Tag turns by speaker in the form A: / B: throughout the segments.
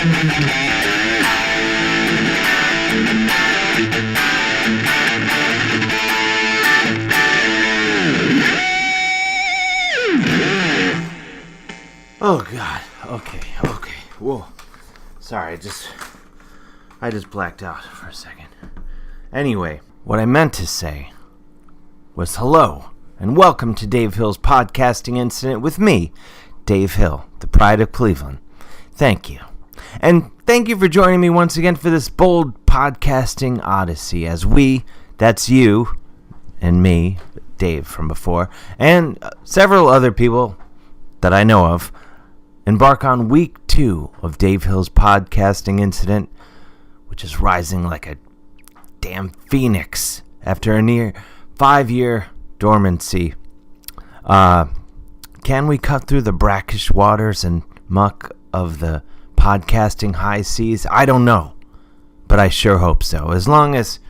A: Oh God. Okay. Whoa. Sorry, I just blacked out for a second. Anyway, what I meant to say was hello and welcome to Dave Hill's podcasting incident with me, Dave Hill, the pride of Cleveland. Thank you. And thank you for joining me once again for this bold podcasting odyssey as we, that's you and me, Dave from before, and several other people that I know of, embark on week 2 of Dave Hill's podcasting incident, which is rising like a damn phoenix after a near 5-year dormancy. Can we cut through the brackish waters and muck of the podcasting high seas? I don't know, but I sure hope so. As long as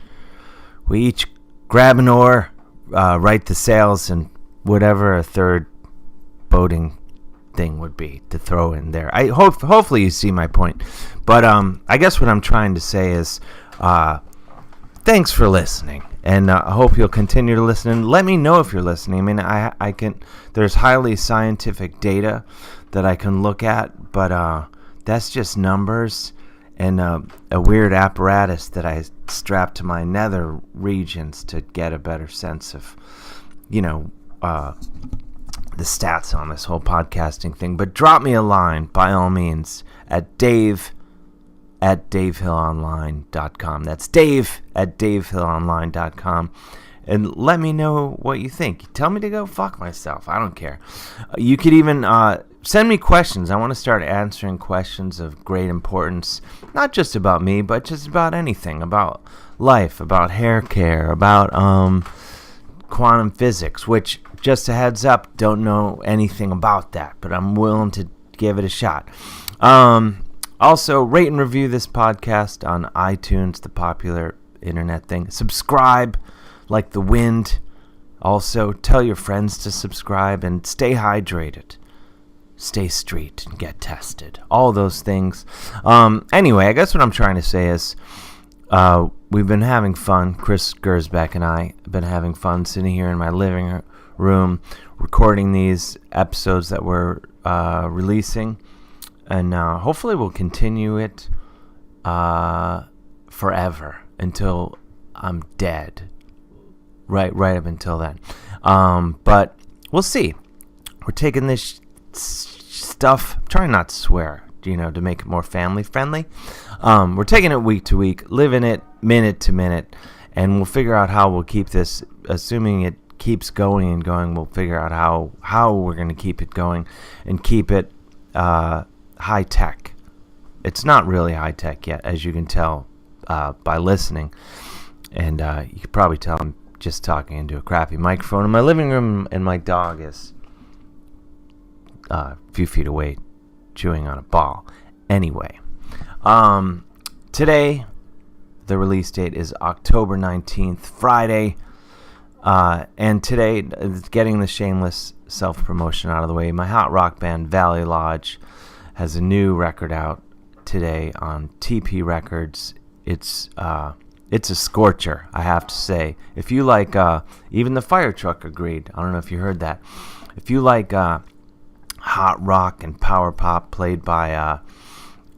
A: we each grab an oar, right the sails, and whatever a third boating thing would be to throw in there. Hopefully you see my point. But I guess what I'm trying to say is thanks for listening, and I hope you'll continue to listen. And let me know if you're listening. I mean, I can. There's highly scientific data that I can look at, but that's just numbers and a weird apparatus that I strap to my nether regions to get a better sense of, the stats on this whole podcasting thing. But drop me a line, by all means, at dave@davehillonline.com. That's dave@davehillonline.com. And let me know what you think. Tell me to go fuck myself. I don't care. You could even send me questions. I want to start answering questions of great importance, not just about me, but just about anything, about life, about hair care, about quantum physics, which, just a heads up, don't know anything about that, but I'm willing to give it a shot. Also, rate and review this podcast on iTunes, the popular internet thing. Subscribe like the wind. Also, tell your friends to subscribe and stay hydrated. Stay street and get tested. All those things. Anyway, I guess what I'm trying to say is we've been having fun. Chris Gersbeck and I have been having fun sitting here in my living room recording these episodes that we're releasing. And hopefully we'll continue it forever until I'm dead. Right up until then. But we'll see. We're taking this stuff, trying not to swear, to make it more family friendly. We're taking it week to week, living it minute to minute, and we'll figure out how we'll keep this, assuming it keeps going and going, we'll figure out how we're going to keep it going and keep it high tech. It's not really high tech yet, as you can tell by listening, and you can probably tell I'm just talking into a crappy microphone in my living room, and my dog is a few feet away chewing on a ball. Anyway, today the release date is October 19th, Friday, and today, getting the shameless self-promotion out of the way, my hot rock band Valley Lodge has a new record out today on TP Records. It's a scorcher, I have to say. If you like, even the fire truck agreed. I don't know if you heard that. If you like hot rock and power pop played by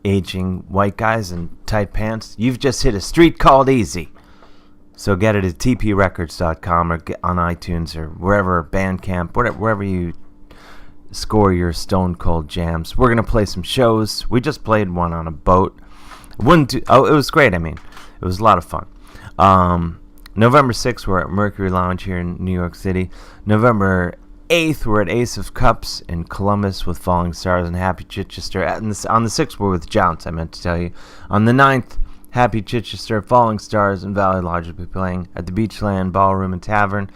A: aging white guys in tight pants, you've just hit a street called easy. So get it at tprecords.com or get on iTunes or wherever, Bandcamp, wherever you score your stone cold jams. We're going to play some shows. We just played one on a boat. It was great. I mean, it was a lot of fun. November 6th, we're at Mercury Lounge here in New York City. November 8th, we're at Ace of Cups in Columbus with Falling Stars and Happy Chichester. On the 6th, we're with Jounce, I meant to tell you. On the 9th, Happy Chichester, Falling Stars, and Valley Lodge will be playing at the Beachland Ballroom and Tavern.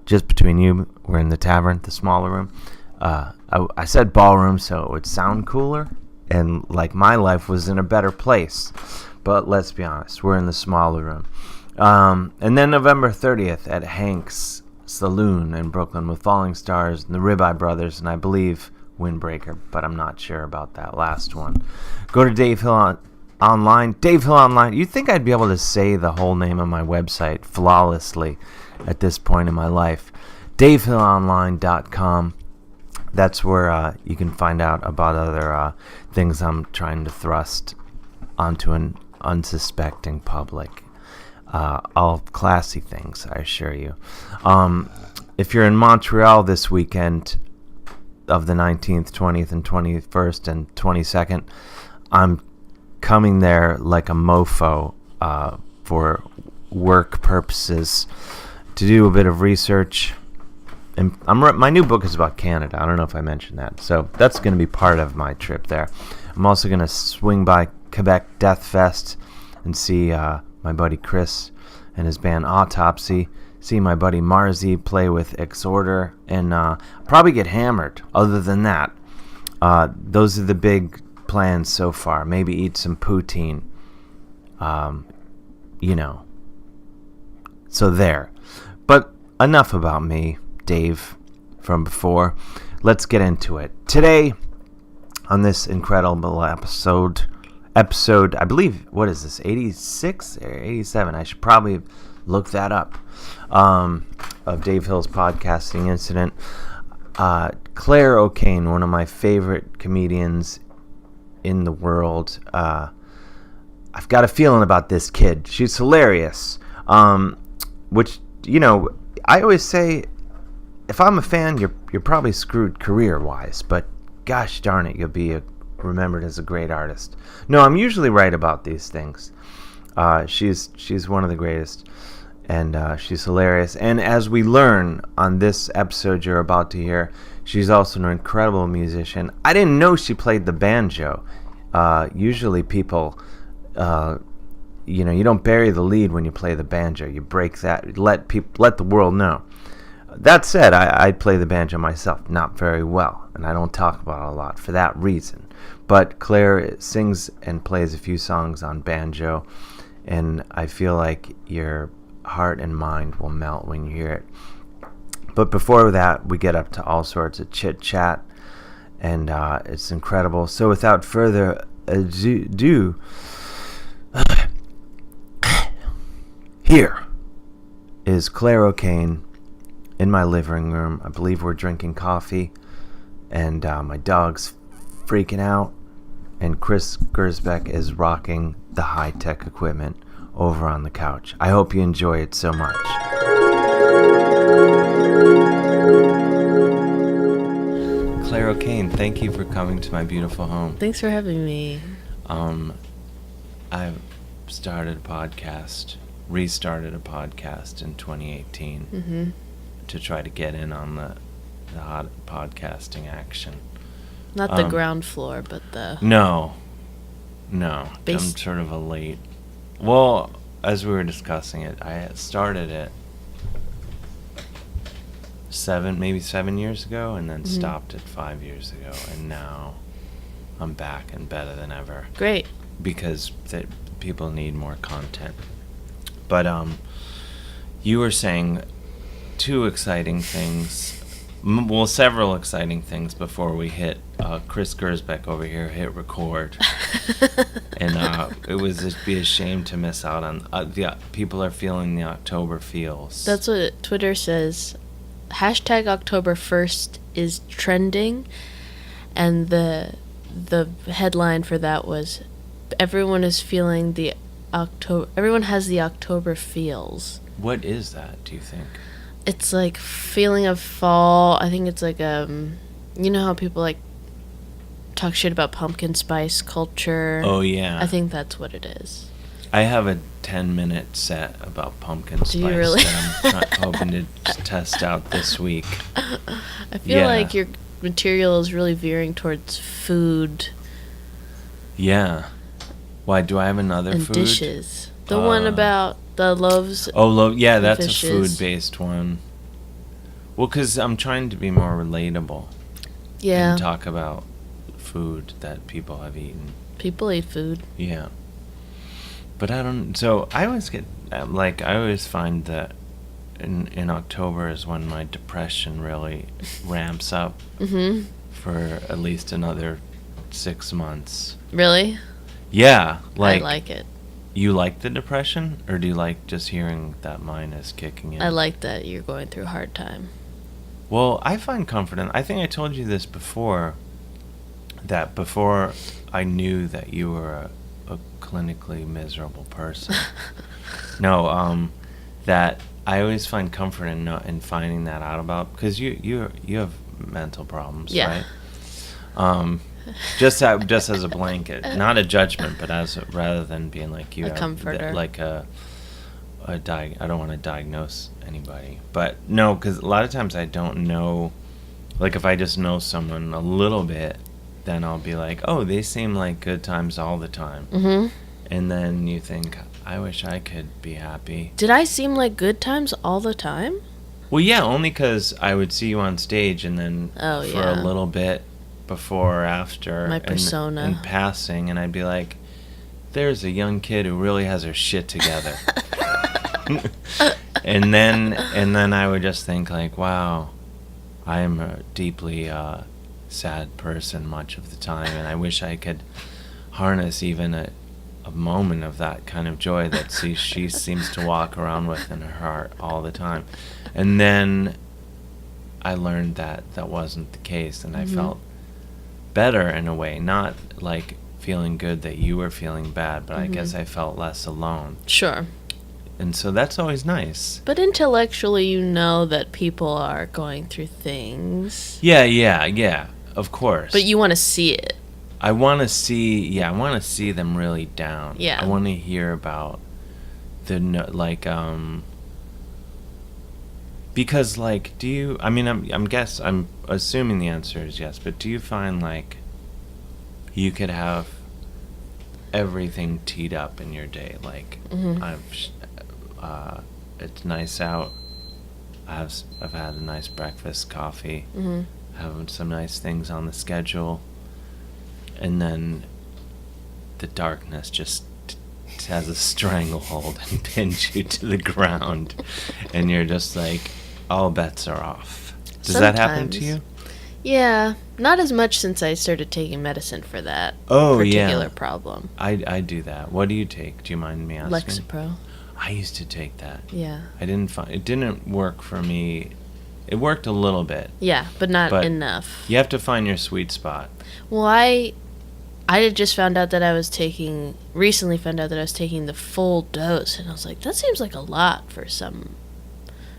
A: Just between you, we're in the tavern, the smaller room. I said ballroom so it would sound cooler, and like my life was in a better place. But let's be honest, we're in the smaller room. And then November 30th at Hank's Saloon in Brooklyn with Falling Stars and the Ribeye Brothers, and I believe windbreaker, but I'm not sure about that last one. Go to Dave Hill Online. Dave Hill Online. You'd think I'd be able to say the whole name of my website flawlessly at this point in my life. DaveHillOnline.com. That's where you can find out about other things I'm trying to thrust onto an unsuspecting public. All classy things, I assure you. If you're in Montreal this weekend of the 19th, 20th, and 21st, and 22nd, I'm coming there like a mofo for work purposes to do a bit of research. And my new book is about Canada. I don't know if I mentioned that. So that's going to be part of my trip there. I'm also going to swing by Quebec Death Fest and see my buddy Chris and his band Autopsy. See my buddy Marzi play with Exorder. And probably get hammered. Other than that, those are the big plans so far. Maybe eat some poutine. So there. But enough about me, Dave, from before. Let's get into it. Today, on this incredible episode, I believe, what is this, 86 or 87? I should probably look that up, of Dave Hill's podcasting incident. Clare O'Kane, one of my favorite comedians in the world. I've got a feeling about this kid. She's hilarious. Which, I always say, if I'm a fan, you're probably screwed career-wise, but gosh darn it, you'll be remembered as a great artist. No, I'm usually right about these things. She's one of the greatest, and she's hilarious. And as we learn on this episode you're about to hear, she's also an incredible musician. I didn't know she played the banjo. Usually people, you don't bury the lead when you play the banjo. You break that, let the world know. That said, I play the banjo myself, not very well, and I don't talk about it a lot for that reason. But Claire sings and plays a few songs on banjo, and I feel like your heart and mind will melt when you hear it. But before that, we get up to all sorts of chit-chat, and it's incredible. So without further ado, here is Clare O'Kane in my living room. I believe we're drinking coffee, and my dog's freaking out, and Chris Gersbeck is rocking the high-tech equipment over on the couch. I hope you enjoy it so much. Clare O'Kane, thank you for coming to my beautiful home.
B: Thanks for having me.
A: I've restarted a podcast in 2018 to try to get in on the hot podcasting action.
B: Not the ground floor, but the...
A: No. I'm sort of a late... Well, as we were discussing it, I had started it 7 years ago, and then stopped it 5 years ago, and now I'm back and better than ever.
B: Great.
A: Because people need more content. But you were saying two exciting things, several exciting things before we hit Chris Gersbeck over here hit record. And it was just be a shame to miss out on the people are feeling the October feels.
B: That's what Twitter says. Hashtag October 1st is trending, and the headline for that was, everyone is feeling the October. Everyone has the October feels.
A: What is that, do you think?
B: It's like feeling of fall. I think it's like you know how people like talk shit about pumpkin spice culture.
A: Oh yeah.
B: I think that's what it is.
A: I have a 10-minute set about pumpkin spice.
B: Do you really?
A: That I'm hoping to test out this week.
B: I feel like your material is really veering towards food.
A: Yeah. Why, do I have another
B: and
A: food?
B: And dishes. The one about the loaves.
A: Oh, yeah, that's
B: fishes.
A: A food-based one. Well, because I'm trying to be more relatable.
B: Yeah.
A: And talk about food that people have eaten.
B: People eat food.
A: Yeah. But I don't... So, I always get... I always find that in October is when my depression really ramps up for at least another 6 months.
B: Really?
A: Yeah,
B: I like it.
A: You like the depression, or do you like just hearing that mine is kicking in?
B: I like that you're going through a hard time.
A: Well, I find comfort in, I think I told you this before, that before I knew that you were a clinically miserable person. No, that I always find comfort in finding that out about, because you have mental problems,
B: Yeah.
A: right? Just as a blanket, not a judgment, but rather than being like you
B: A
A: have
B: comforter.
A: like I don't want to diagnose anybody, but no, because a lot of times I don't know. Like if I just know someone a little bit, then I'll be like, oh, they seem like good times all the time.
B: Mm-hmm.
A: And then you think, I wish I could be happy.
B: Did I seem like good times all the time?
A: Well, yeah, only because I would see you on stage, and then
B: Oh,
A: for
B: yeah.
A: a little bit before or after,
B: My persona.
A: and passing, and I'd be like, there's a young kid who really has her shit together. and then I would just think like, wow, I am a deeply sad person much of the time, and I wish I could harness even a moment of that kind of joy that she seems to walk around with in her heart all the time. And then I learned that wasn't the case, and I felt better in a way, not like feeling good that you were feeling bad, but I guess I felt less alone.
B: Sure.
A: And so that's always nice.
B: But intellectually, you know that people are going through things.
A: Yeah, of course.
B: But you want to see it.
A: I want to see them really down.
B: Yeah.
A: I want to hear about because like, do you, I mean, I'm assuming the answer is yes, but do you find like you could have everything teed up in your day? Like, it's nice out. I've had a nice breakfast, coffee, having some nice things on the schedule, and then the darkness just has a stranglehold and pins you to the ground, and you're just like, all bets are off. Does that happen to you?
B: Yeah, not as much since I started taking medicine for that
A: particular
B: problem.
A: I do that. What do you take? Do you mind me asking?
B: Lexapro.
A: I used to take that.
B: Yeah.
A: It didn't work for me. It worked a little bit.
B: Yeah, but not enough.
A: You have to find your sweet spot.
B: Well, I had just recently found out that I was taking the full dose, and I was like, that seems like a lot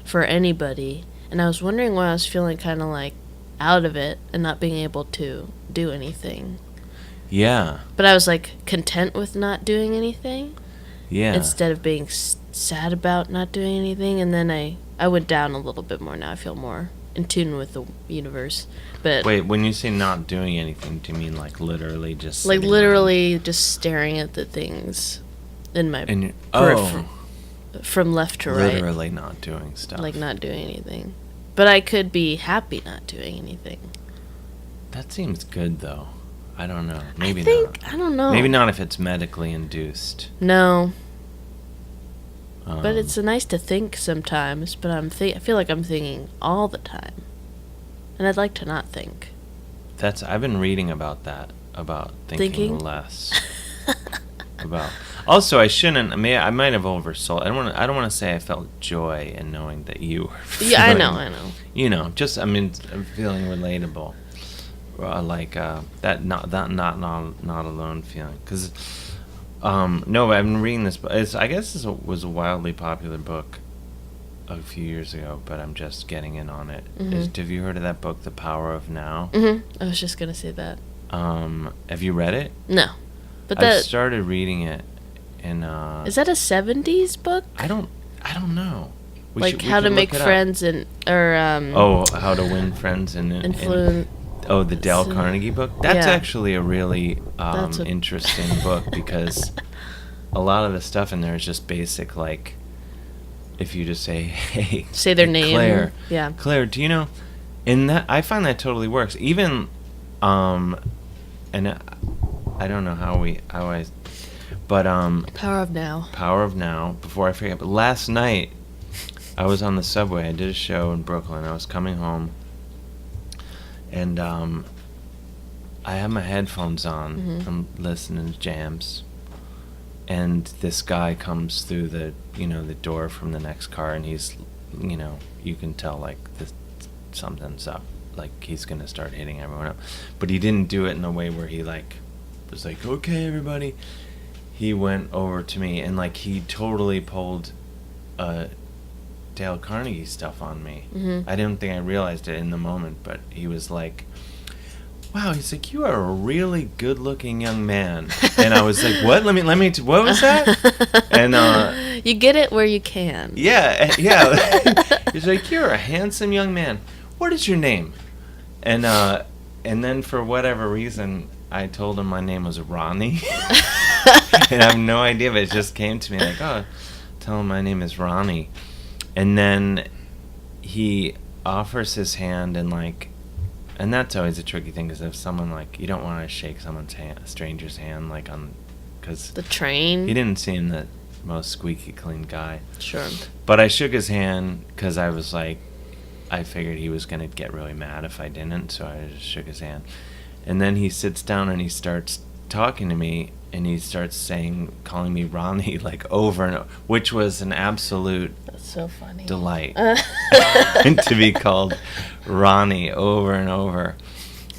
B: for anybody. And I was wondering why I was feeling kind of like out of it and not being able to do anything.
A: Yeah.
B: But I was like content with not doing anything.
A: Yeah.
B: Instead of being sad about not doing anything. And then I went down a little bit more now. I feel more in tune with the universe. But
A: wait, when you say not doing anything, do you mean like literally just
B: like
A: sitting
B: literally
A: around?
B: just staring at the things in my
A: Oh,
B: from left to right.
A: Literally not doing stuff.
B: Like not doing anything. But I could be happy not doing anything.
A: That seems good though. I don't know. Maybe
B: not.
A: not.
B: I don't know.
A: Maybe not if it's medically induced.
B: No. But it's nice to think sometimes, but I feel like I'm thinking all the time. And I'd like to not think.
A: I've been reading about that, about thinking less. About. Also, I might have oversold. I don't want to say I felt joy in knowing that you were feeling,
B: yeah, I know.
A: You know, just I'm feeling relatable. Like that not alone feeling, because no, I've been reading this, but I guess this was a wildly popular book a few years ago, but I'm just getting in on it. Have you heard of that book, The Power of Now?
B: I was just gonna say that.
A: Have you read it?
B: No, but
A: I started reading it, and
B: is that a 70s book?
A: I don't know. We
B: How to make friends
A: how to win friends and
B: influence.
A: Oh, the Dale Carnegie book? That's
B: Yeah.
A: actually a really interesting book, because a lot of the stuff in there is just basic, like, if you just say, hey,
B: say their name.
A: Claire.
B: Yeah.
A: Claire, do you know? And that, I find that totally works. Even, and I don't know but,
B: Power of Now.
A: Power of Now, before I forget, but last night, I was on the subway. I did a show in Brooklyn. I was coming home. And I have my headphones on.
B: Mm-hmm.
A: I'm listening to jams. And this guy comes through the door from the next car, and he's, you can tell, like, something's up. Like, he's going to start hitting everyone up. But he didn't do it in a way where he, like, was like, okay, everybody. He went over to me, and, like, he totally pulled Dale Carnegie stuff on me.
B: Mm-hmm.
A: I didn't think I realized it in the moment, but he was like, wow, he's like, you are a really good-looking young man. And I was like, what? Let me, what was that? And,
B: you get it where you can.
A: yeah. He's like, you're a handsome young man. What is your name? And then for whatever reason, I told him my name was Ronnie. And I have no idea, but it just came to me like, oh, tell him my name is Ronnie. And then he offers his hand, and, like, and that's always a tricky thing, because if someone, like, you don't want to shake someone's hand, a stranger's hand, like, on, because
B: The train.
A: he didn't seem the most squeaky clean guy.
B: Sure.
A: But I shook his hand because I was like, I figured he was going to get really mad if I didn't, so I just shook his hand. And then he sits down and he starts talking to me, and he starts calling me Ronnie, like, over and over, which was an absolute
B: That's so funny.
A: delight to be called Ronnie over and over.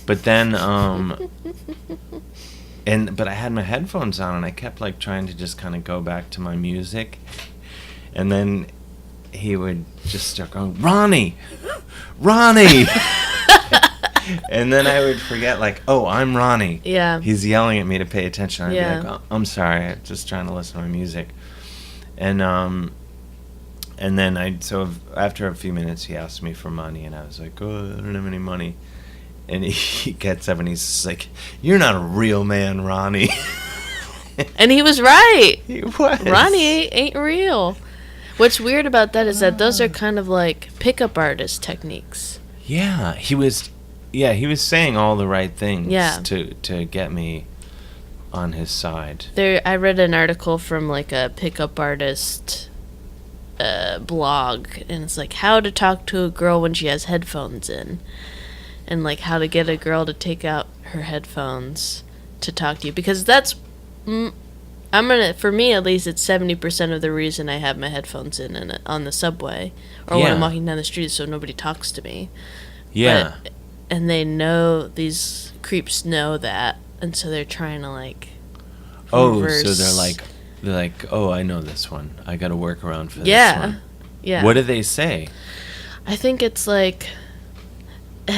A: But then but I had my headphones on, and I kept, like, trying to just kind of go back to my music, and then he would just start going, Ronnie. And then I would forget, like, oh, I'm Ronnie.
B: Yeah.
A: He's yelling at me to pay attention. I'd
B: Yeah.
A: be like, oh, I'm sorry, I'm just trying to listen to my music. And then so after a few minutes, he asked me for money, and I was like, oh, I don't have any money. And he gets up and he's just like, you're not a real man, Ronnie.
B: And he was right.
A: He was.
B: Ronnie ain't real. What's weird about that is that those are kind of like pickup artist techniques.
A: Yeah, he was saying all the right things to get me on his side.
B: I read an article from, like, a pickup artist blog, and it's like how to talk to a girl when she has headphones in, and, like, how to get a girl to take out her headphones to talk to you, because that's for me at least, it's 70% of the reason I have my headphones in on the subway or when I'm walking down the street, so nobody talks to me.
A: Yeah.
B: And they know, these creeps know that, and so they're trying to, like, reverse.
A: So they're like, oh, I know this one. I got to work around for this one.
B: Yeah.
A: What do they say?
B: I think it's like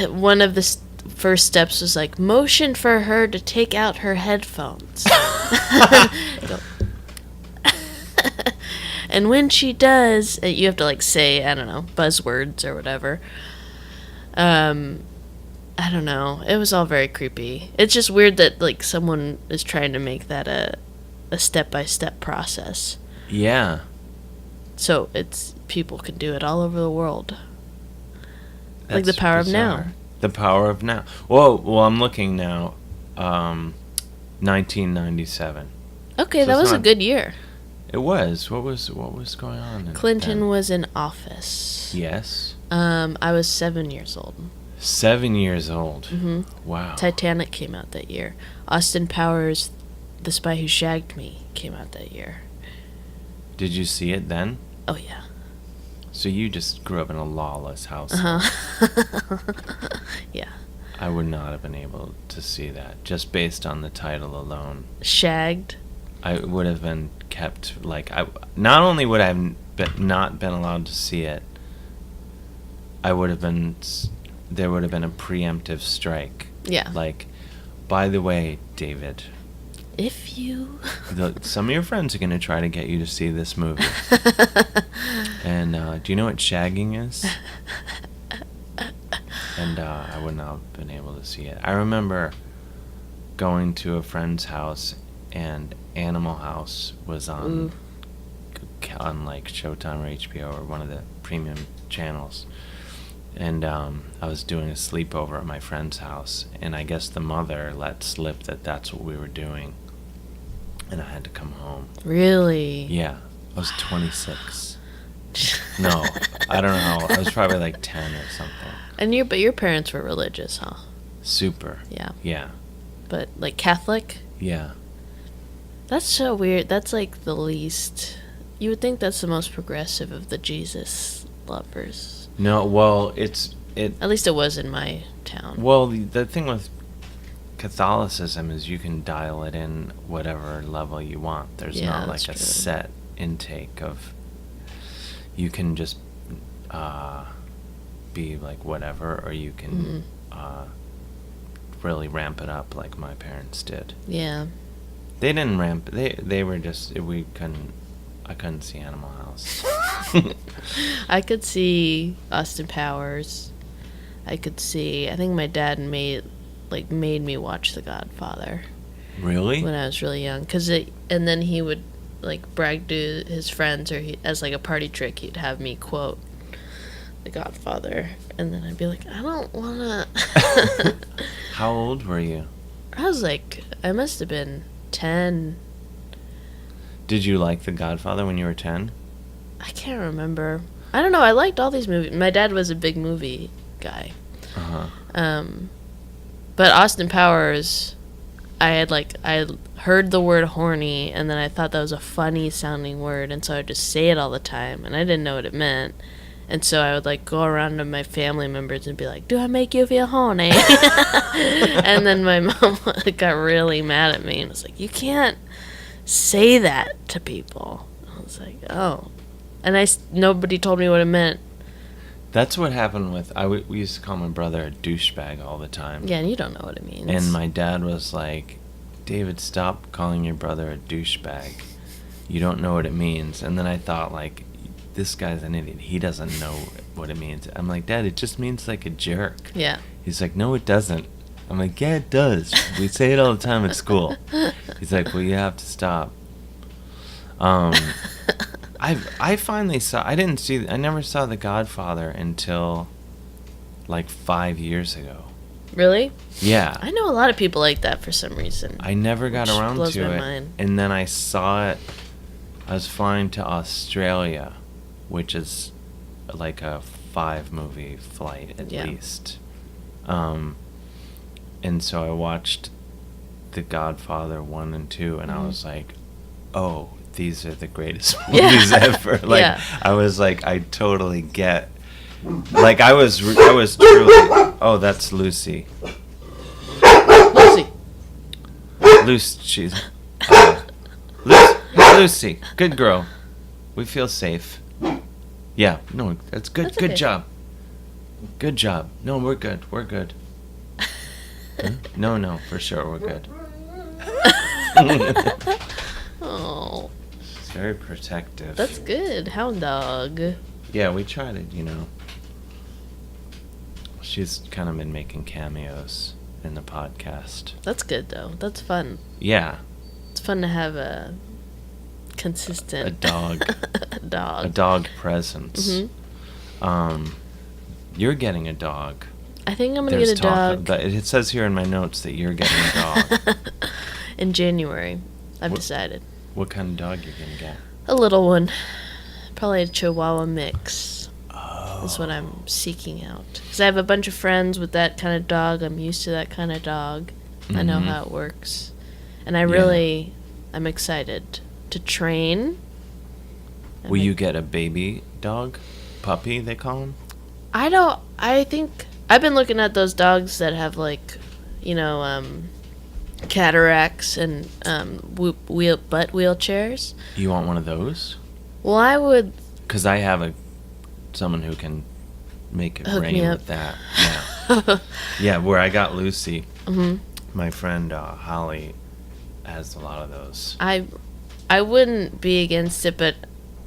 B: one of the first steps was like, motion for her to take out her headphones. And when she does, you have to, like, say, I don't know, buzzwords or whatever. I don't know. It was all very creepy. It's just weird that, like, someone is trying to make that a step-by-step process.
A: Yeah.
B: So people can do it all over the world.
A: That's
B: like the power
A: bizarre.
B: of now.
A: The power of now. Well, I'm looking now. 1997.
B: Okay,
A: So
B: that
A: it's
B: was a
A: not-
B: good year.
A: It was. What was going on?
B: Clinton
A: then?
B: was in office.
A: Yes.
B: I was 7 years old.
A: 7 years old.
B: Mm-hmm.
A: Wow.
B: Titanic came out that year. Austin Powers, The Spy Who Shagged Me, came out that year.
A: Did you see it then?
B: Oh, yeah.
A: So you just grew up in a lawless house.
B: Uh-huh. Yeah.
A: I would not have been able to see that just based on the title alone.
B: Shagged?
A: I would have been kept, like, not only would I have not been allowed to see it, there would have been a preemptive strike.
B: Yeah.
A: Like, by the way, David,
B: If you...
A: some of your friends are going to try to get you to see this movie. And do you know what shagging is? And I would not have been able to see it. I remember going to a friend's house, and Animal House was on like Showtime or HBO or one of the premium channels. And I was doing a sleepover at my friend's house, and I guess the mother let slip that that's what we were doing, and I had to come home.
B: Really?
A: Yeah, I was 26. No, I don't know. I was probably like 10 or something.
B: But your parents were religious, huh?
A: Super.
B: Yeah.
A: Yeah.
B: but like Catholic.
A: Yeah.
B: That's so weird. That's like the least. You would think that's the most progressive of the Jesus lovers.
A: No, well,
B: At least it was in my town.
A: Well, the thing with Catholicism is you can dial it in whatever level you want. There's not like a set intake of. You can just be like whatever, or you can really ramp it up like my parents did.
B: Yeah.
A: They didn't ramp. They were just we couldn't. I couldn't see Animal House.
B: I could see Austin Powers. I think my dad made me watch The Godfather.
A: Really?
B: When I was really young, and then he would like brag to his friends, or as like a party trick, he'd have me quote The Godfather, and then I'd be like, I don't wanna.
A: How old were you?
B: I must have been 10.
A: Did you like The Godfather when you were 10?
B: I can't remember. I don't know. I liked all these movies. My dad was a big movie guy. But Austin Powers, I had heard the word horny, and then I thought that was a funny sounding word, and so I would just say it all the time, and I didn't know what it meant. And so I would like go around to my family members and be like, "Do I make you feel horny?" And then my mom got really mad at me and was like, "You can't say that to people." I was like, "Oh," and nobody told me what it meant.
A: That's what happened with we used to call my brother a douchebag all the time.
B: Yeah, and you don't know what it means.
A: And my dad was like, "David, stop calling your brother a douchebag. You don't know what it means." And then I thought, like, this guy's an idiot. He doesn't know what it means. I'm like, "Dad, it just means like a jerk." Yeah. He's like, "No, it doesn't." I'm like, "Yeah, it does. We say it all the time at school." He's like, "Well, you have to stop." I finally saw. I never saw The Godfather until like 5 years ago.
B: Really?
A: Yeah.
B: I know a lot of people like that for some reason.
A: I never got around
B: blows
A: to
B: my
A: it.
B: mind.
A: And then I saw it. I was flying to Australia, which is like a 5-movie flight at least. And so I watched The Godfather 1 and 2, and I was like, "Oh, these are the greatest movies ever." Like, I was like, I totally get. Like, I was truly. Oh, that's Lucy. She's. Lucy, good girl. We feel safe. Yeah, no, that's good. That's good job. Good job. No, we're good. We're good. Huh? No, for sure, we're good.
B: Oh.
A: It's very protective.
B: That's good. Hound dog.
A: Yeah, we tried it, She's kind of been making cameos in the podcast.
B: That's good, though. That's fun.
A: Yeah.
B: It's fun to have a consistent...
A: A dog.
B: A
A: dog presence.
B: Mm-hmm.
A: You're getting a dog.
B: I think I'm going to get a dog.
A: It says here in my notes that you're getting a dog.
B: In January. I've decided.
A: What kind of dog you're going to get?
B: A little one. Probably a Chihuahua mix. Oh. Is what I'm seeking out. Because I have a bunch of friends with that kind of dog. I'm used to that kind of dog. Mm-hmm. I know how it works. And I'm excited to train.
A: Will you get a baby dog? Puppy, they call them?
B: I think... I've been looking at those dogs that have, like, cataracts and butt wheelchairs.
A: You want one of those?
B: Well, I would...
A: Because I have someone who can make it rain with that. Yeah. Yeah, where I got Lucy, my friend Holly has a lot of those.
B: I wouldn't be against it, but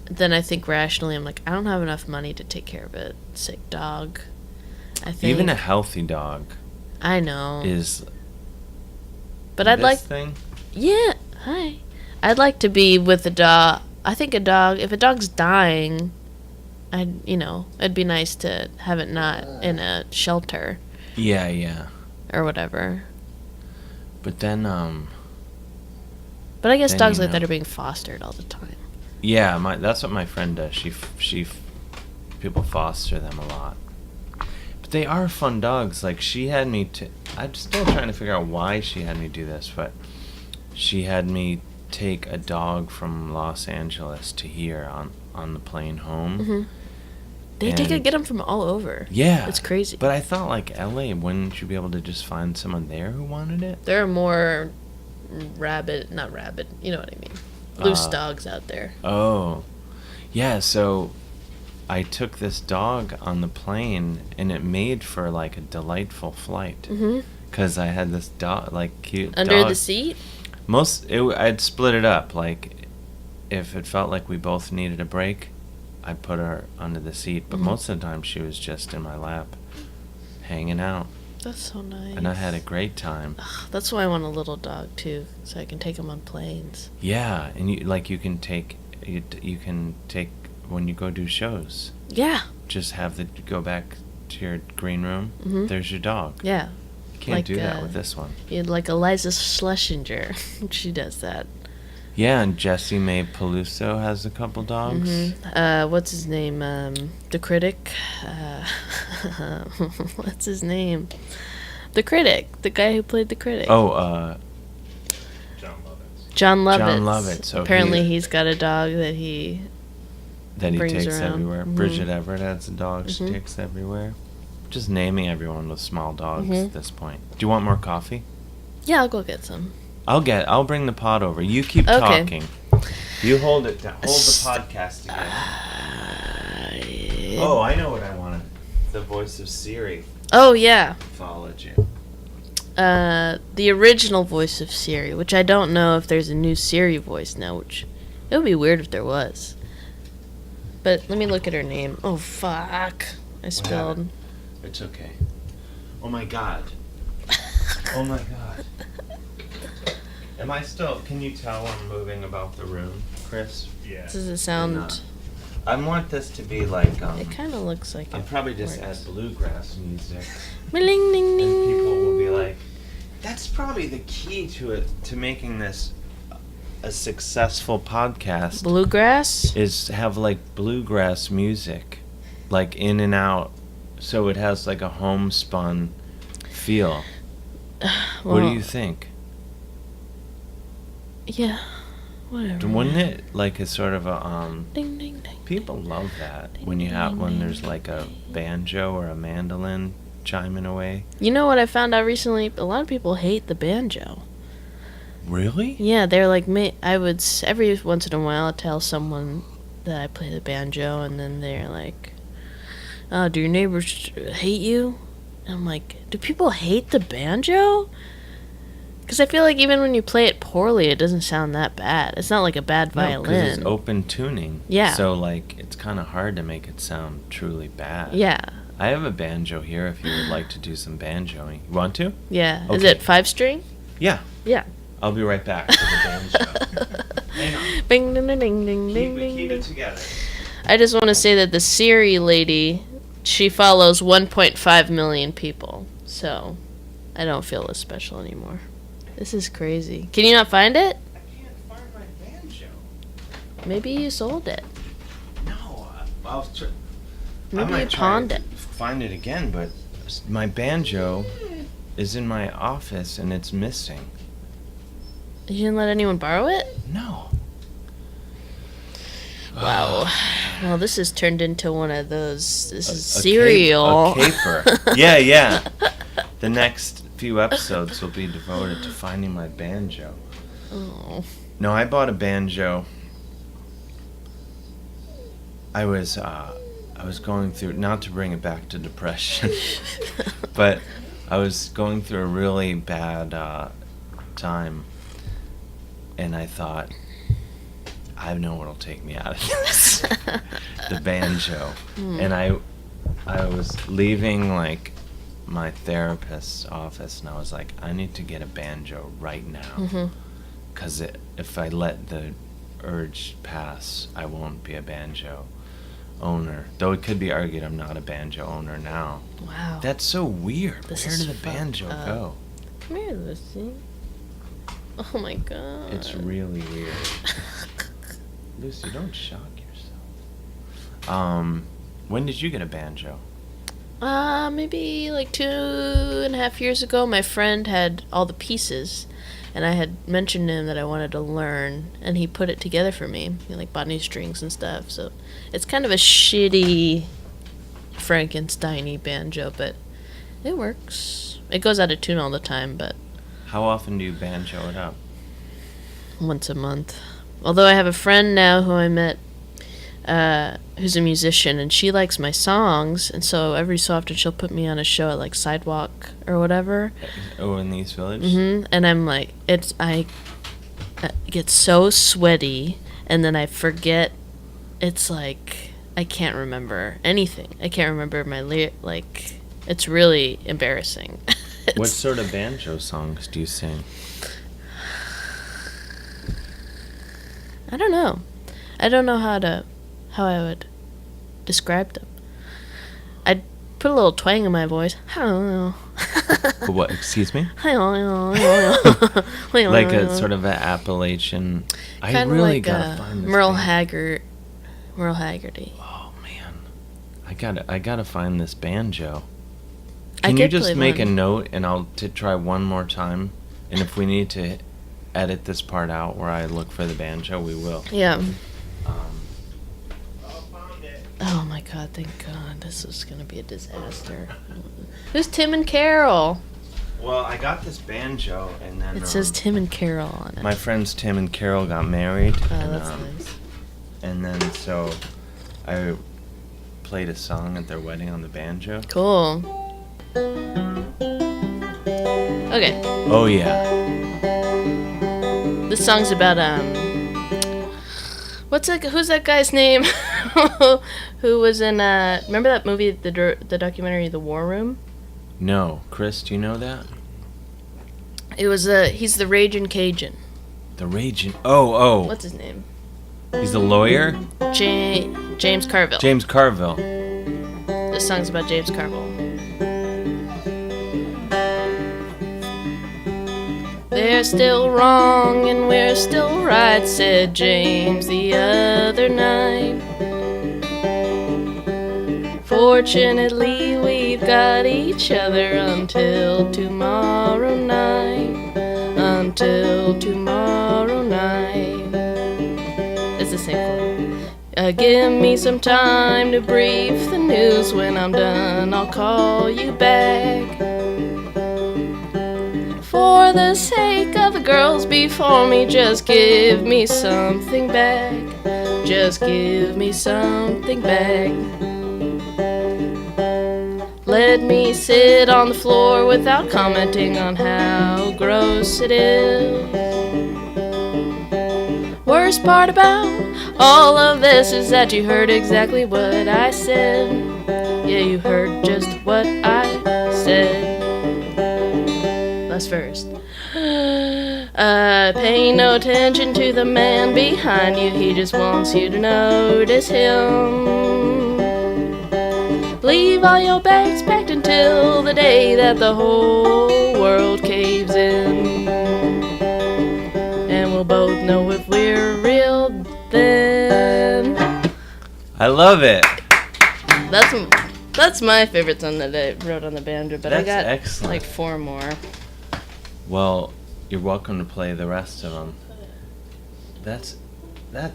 B: then I think rationally, I'm like, I don't have enough money to take care of a sick dog. I think
A: even a healthy dog.
B: I know.
A: Is.
B: But I'd like.
A: Thing?
B: Yeah. Hi. I'd like to be with a dog. I think if a dog's dying, it'd be nice to have it not in a shelter.
A: Yeah.
B: Or whatever.
A: But then,
B: But I guess dogs like that are being fostered all the time.
A: Yeah, that's what my friend does. People foster them a lot. But they are fun dogs. Like, she had me I'm still trying to figure out why she had me do this, but she had me take a dog from Los Angeles to here on the plane home.
B: Mm-hmm. They get them from all over.
A: Yeah.
B: It's crazy.
A: But I thought, like, LA, wouldn't you be able to just find someone there who wanted it?
B: There are more not rabid, you know what I mean. Loose dogs out there.
A: Oh. Yeah, so I took this dog on the plane, and it made for, like, a delightful flight.
B: Mm-hmm.
A: Because I had this dog, like, cute
B: Under
A: dog.
B: the seat?
A: I'd split it up. Like, if it felt like we both needed a break, I'd put her under the seat. But most of the time, she was just in my lap, hanging out.
B: That's so nice.
A: And I had a great time.
B: Ugh, that's why I want a little dog, too, so I can take him on planes.
A: Yeah, and you can take when you go do shows.
B: Yeah.
A: Just go back to your green room.
B: Mm-hmm.
A: There's your dog.
B: Yeah.
A: You can't do that with this one.
B: Like Eliza Schlesinger. She does that.
A: Yeah, and Jessie Mae Peluso has a couple dogs.
B: Mm-hmm. What's his name? The Critic. What's his name? The Critic. The guy who played the Critic.
A: Oh,
B: John Lovitz.
A: John Lovitz. So
B: apparently he's got a dog that he brings
A: takes
B: around.
A: everywhere.
B: Mm-hmm.
A: Bridget Everett has a dog she takes everywhere. Just naming everyone with small dogs at this point. Do you want more coffee?
B: Yeah, I'll go get some.
A: I'll bring the pot over. You keep talking. You hold it down. Hold the podcast together. Oh, I know what I wanted. The voice of Siri
B: Oh, yeah.
A: followed you.
B: The original voice of Siri, which I don't know if there's a new Siri voice now, which it would be weird if there was. But let me look at her name. Oh, fuck. I spilled.
A: It's okay. Oh, my God. Oh, my God. Am I still... Can you tell I'm moving about the room, Chris?
C: Yeah.
B: Does it sound...
A: I want this to be like...
B: it kind of looks like
A: I'll
B: it
A: probably just
B: works.
A: add bluegrass music.
B: Ding, ding,
A: And
B: ding.
A: people will be like... That's probably the key to it, to making this a successful podcast.
B: Bluegrass?
A: Is have, like, bluegrass music. Like, in and out. So it has, like, a homespun feel. What do you think?
B: Yeah, whatever.
A: Wouldn't it like a sort of a
B: Ding, ding, ding.
A: people love that when there's like a banjo or a mandolin chiming away.
B: You know what I found out recently? A lot of people hate the banjo.
A: Really?
B: Yeah, they're like me. Every once in a while tell someone that I play the banjo, and then they're like, "Oh, do your neighbors hate you?" And I'm like, "Do people hate the banjo?" Because I feel like even when you play it poorly, it doesn't sound that bad. It's not like a bad violin.
A: because it's open tuning.
B: Yeah.
A: So like it's kind of hard to make it sound truly bad.
B: Yeah.
A: I have a banjo here if you would like to do some banjoing. You want to?
B: Yeah. Is
A: Okay.
B: it 5-string?
A: Yeah.
B: Yeah.
A: I'll be right back with the banjo. Hang on.
B: Bing, ding, ding, ding, ding, ding,
A: Keep
B: ding.
A: it together.
B: I just want to say that the Siri lady, she follows 1.5 million people. So I don't feel as special anymore. This is crazy. Can you not find it?
A: I can't find my banjo.
B: Maybe you sold it.
A: No, I'll try.
B: Maybe you pawned it.
A: Find it again, but my banjo is in my office and it's missing.
B: You didn't let anyone borrow it?
A: No.
B: Wow. Well, this has turned into one of those. This is
A: A
B: cereal.
A: caper. Yeah. The next few episodes will be devoted to finding my banjo.
B: Oh.
A: No, I bought a banjo. I was going through, not to bring it back to depression, but I was going through a really bad time, and I thought, I know what'll take me out of this. The banjo. And I was leaving like my therapist's office, and I was like, I need to get a banjo right now, because if I let the urge pass, I won't be a banjo owner. Though it could be argued I'm not a banjo owner now.
B: Wow.
A: That's so weird.
B: This
A: Where
B: is
A: did the
B: fucked
A: banjo
B: up.
A: go?
B: Come here, Lucy. Oh my god.
A: It's really weird. Lucy, don't shock yourself. When did you get a banjo?
B: Maybe like 2.5 years ago, my friend had all the pieces, and I had mentioned to him that I wanted to learn, and he put it together for me. He like bought new strings and stuff. So it's kind of a shitty Frankenstein-y banjo, but it works. It goes out of tune all the time, but
A: How often do you banjo it up?
B: once a month. Although I have a friend now who I met, who's a musician, and she likes my songs, and so every so often she'll put me on a show at like Sidewalk or whatever.
A: Oh, in the East Village?
B: And I'm like, I get so sweaty, and then I forget. It's like I can't remember anything. I can't remember my like. It's really embarrassing.
A: What sort of banjo songs do you sing?
B: I don't know. I don't know how I would describe them. I'd put a little twang in my voice. I don't know.
A: What? Excuse me?
B: Like
A: Like a sort of an Appalachian. I
B: Kinda
A: really
B: like
A: gotta find this.
B: Merle
A: band-
B: Haggerty.
A: Oh man, I gotta find this banjo.
B: I
A: Can you
B: did
A: just
B: play
A: make a
B: one.
A: note and I'll try one more time? And if we need to edit this part out where I look for the banjo, we will.
B: Yeah.
A: Um,
B: Oh my god, thank god. This is gonna be a disaster. Who's Tim and Carol?
A: well, I got this banjo and then
B: It says Tim and Carol on it.
A: my friends Tim and Carol got married.
B: Oh,
A: and,
B: that's nice.
A: And then so I played a song at their wedding on the banjo.
B: Cool. Okay,
A: Oh yeah.
B: this song's about who's that guy's name? Who was in remember that movie, the documentary The War Room?
A: No, Chris, do you know that?
B: It was he's the Raging Cajun.
A: The Raging. Oh.
B: What's his name?
A: He's the lawyer?
B: James Carville.
A: James Carville.
B: This song's about James Carville. They're still wrong and we're still right, said James the other night. Fortunately, we've got each other until tomorrow night. Until tomorrow night. It's the same chord. Give me some time to brief the news. When I'm done, I'll call you back. For the sake of the girls before me, just give me something back. Just give me something back. Let me sit on the floor without commenting on how gross it is. Worst part about all of this is that you heard exactly what I said. Yeah, you heard just what I said. Last verse. Pay no attention to the man behind you. He just wants you to notice him. Leave all your bags packed until the day that the whole world caves in. And we'll both know if we're real then.
A: I love it.
B: That's my favorite song that I wrote on the banjo, but I
A: That's
B: got
A: excellent.
B: like 4 more.
A: Well, you're welcome to play the rest of them. That's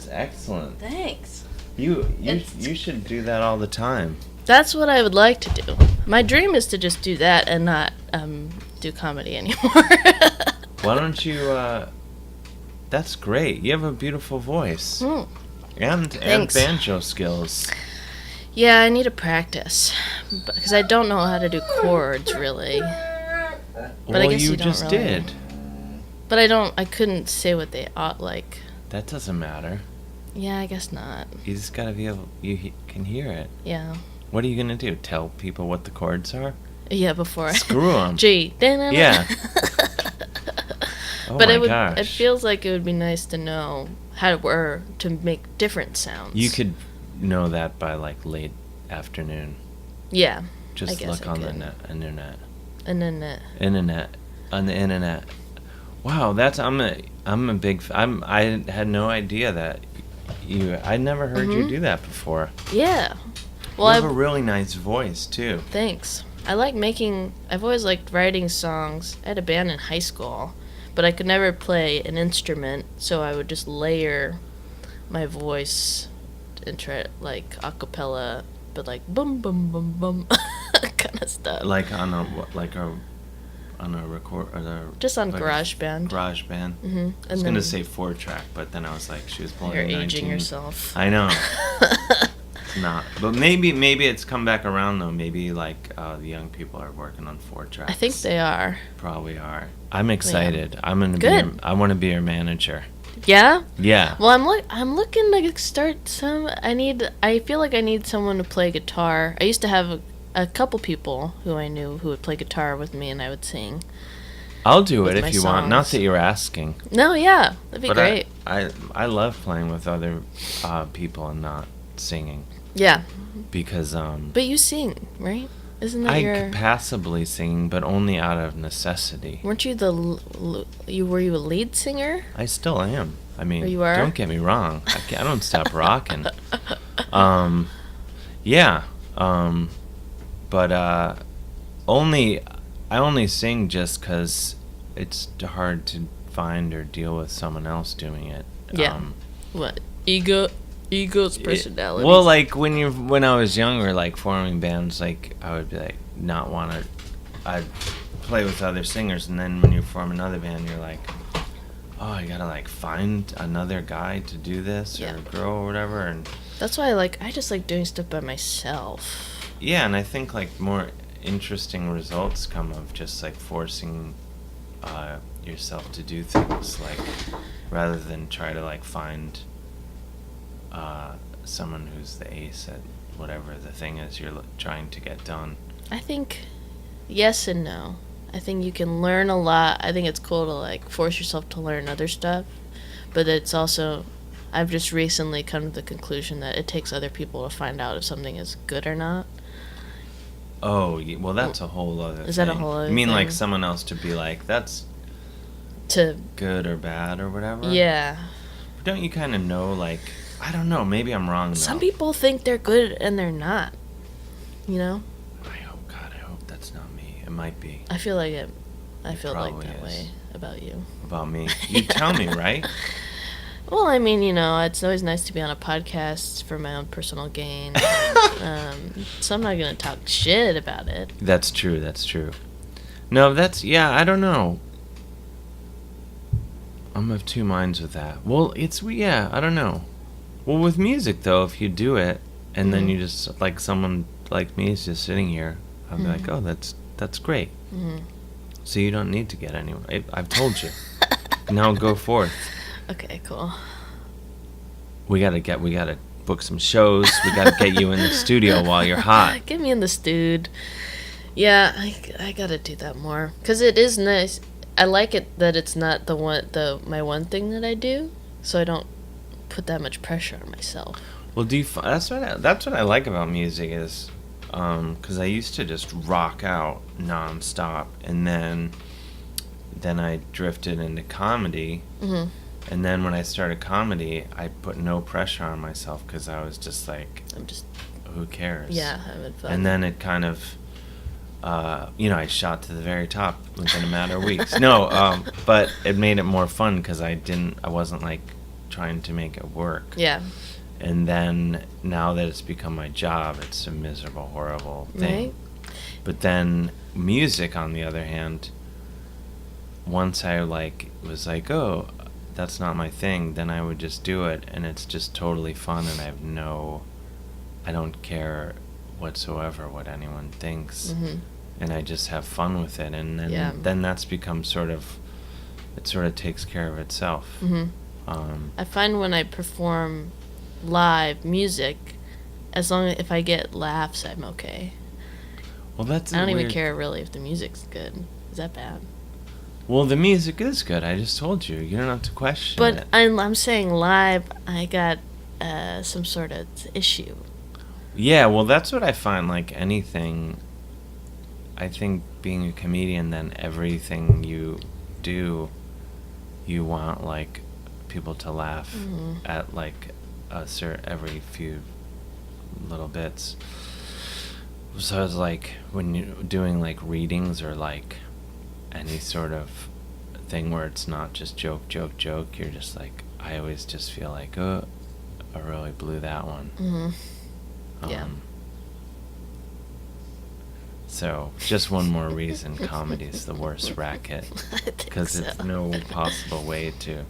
A: excellent.
B: Thanks.
A: You
B: It's-
A: should do that all the time.
B: That's what I would like to do. My dream is to just do that and not do comedy anymore.
A: Why don't you? That's great. You have a beautiful voice and
B: Thanks.
A: banjo skills.
B: Yeah, I need to practice because I don't know how to do chords really.
A: Well,
B: I guess
A: you
B: you don't
A: just
B: really.
A: did.
B: But I couldn't say what they ought like.
A: That doesn't matter.
B: Yeah, I guess not.
A: You just gotta be able. You can hear it.
B: Yeah.
A: What are you gonna do? Tell people what the chords are?
B: Yeah, before.
A: Screw 'em.
B: G.
A: Yeah. Oh
B: But
A: my
B: it
A: gosh.
B: it feels like it would be nice to know how to make different sounds.
A: You could know that by like late afternoon.
B: Yeah.
A: Just
B: guess
A: look
B: I
A: on the
B: could.
A: internet.
B: And then
A: On the internet. Wow, I'm a big. I had no idea that you. I never heard you do that before.
B: yeah. Well,
A: you have a really nice voice too.
B: Thanks. I've always liked writing songs. I had a band in high school, but I could never play an instrument, so I would just layer my voice and try like a cappella, but like boom, boom, boom, boom, kind of stuff.
A: Like on a record or
B: Just on
A: like
B: GarageBand.
A: GarageBand.
B: Mm-hmm.
A: I was gonna say 4-track, but then I was like, she was pulling.
B: You're
A: 19.
B: aging yourself.
A: I know. It's not, but maybe it's come back around though. Maybe like the young people are working on 4-tracks.
B: I think they are.
A: Probably are. I'm excited. I'm gonna
B: Good.
A: I want to be your manager.
B: Yeah.
A: Yeah.
B: Well, I'm looking to start some. I feel like I need someone to play guitar. I used to have a couple people who I knew who would play guitar with me, and I would sing.
A: I'll do it
B: with
A: if
B: my
A: you want. Not
B: songs.
A: that you're asking.
B: No, yeah, that'd be
A: But
B: great.
A: I love playing with other people and not singing
B: Yeah,
A: because
B: but you sing, right? Isn't that
A: I
B: your?
A: could passably sing, but only out of necessity.
B: Weren't you were you a lead singer?
A: I still am. I mean,
B: Or you are?
A: don't get me wrong. I don't stop rocking. Yeah. But I only sing just because it's hard to find or deal with someone else doing it.
B: Yeah. What ego's personality?
A: Well, like when I was younger, like forming bands, like I would be like not want to. I'd play with other singers, and then when you form another band, you're like, oh, I gotta like find another guy to do this or girl or whatever, and
B: that's why I just like doing stuff by myself.
A: yeah, and I think like more interesting results come of just like forcing yourself to do things, like rather than try to like find someone who's the ace at whatever the thing is you're trying to get done.
B: I think yes and no. I think you can learn a lot. I think it's cool to like force yourself to learn other stuff, but it's also I've just recently come to the conclusion that it takes other people to find out if something is good or not.
A: Oh, well, that's a whole other thing.
B: Is that a whole other
A: You mean
B: thing?
A: like someone else to be like, that's good or bad or whatever?
B: Yeah.
A: But don't you kind of know, like, I don't know, maybe I'm wrong, though.
B: Some people think they're good and they're not. You know?
A: I hope that's not me. It might be.
B: I feel like it. I feel like
A: probably
B: that
A: is.
B: way about you.
A: About me. You tell me, right?
B: Well, I mean, it's always nice to be on a podcast for my own personal gain. So I'm not going to talk shit about it.
A: That's true. No, I don't know. I'm of two minds with that. Well, I don't know. Well, with music, though, if you do it, and then you just, like, someone like me is just sitting here, I'll be like, oh, that's great. So you don't need to get anyone. I've told you. Now go forth.
B: Okay, cool.
A: We gotta book some shows. We gotta get you in the studio while you're hot.
B: Get me in the stewed. Yeah, I gotta do that more. Because it is nice. I like it that it's not my one thing that I do, so I don't put that much pressure on myself.
A: Well, that's what I like about music is, because I used to just rock out nonstop, and then I drifted into comedy, and then when I started comedy, I put no pressure on myself because I was just like, who cares?
B: Yeah, having fun.
A: And then it kind of, I shot to the very top within a matter of weeks. No, but it made it more fun because I wasn't like trying to make it work.
B: Yeah.
A: And then now that it's become my job, it's a miserable, horrible thing.
B: Right.
A: But then music, on the other hand, once I was like, oh, that's not my thing, then I would just do it, and it's just totally fun, and I don't care whatsoever what anyone thinks, and I just have fun with it, and then that's become it sort of takes care of itself.
B: I find when I perform live music, if I get laughs, I'm okay.
A: Well, I
B: don't even care really if the music's good. Is that bad?
A: Well, the music is good. I just told you. You don't have to question it.
B: But I'm saying live, I got some sort of issue.
A: Yeah, well, that's what I find. Like anything, I think being a comedian, then everything you do, you want like people to laugh at like every few little bits. So it's like when you're doing like readings or like any sort of thing where it's not just joke, you're just like, I always just feel like, oh, I really blew that one.
B: Mm-hmm. Yeah.
A: So just one more reason comedy is the worst racket, because it's no possible way to